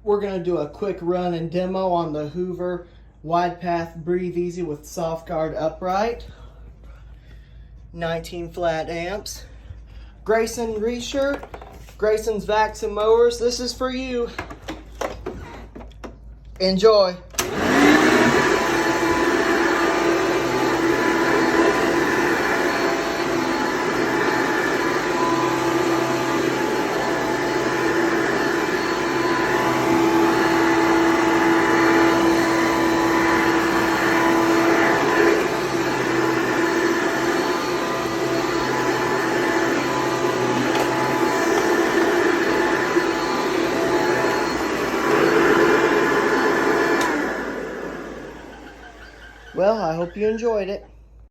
We're going to do a quick run and demo on the Hoover widepath Breathe Easy with softguard upright. 19 flat amps. Grayson reshirt, Grayson's Vacs and Mowers. This is for you. Enjoy. Well, I hope you enjoyed it.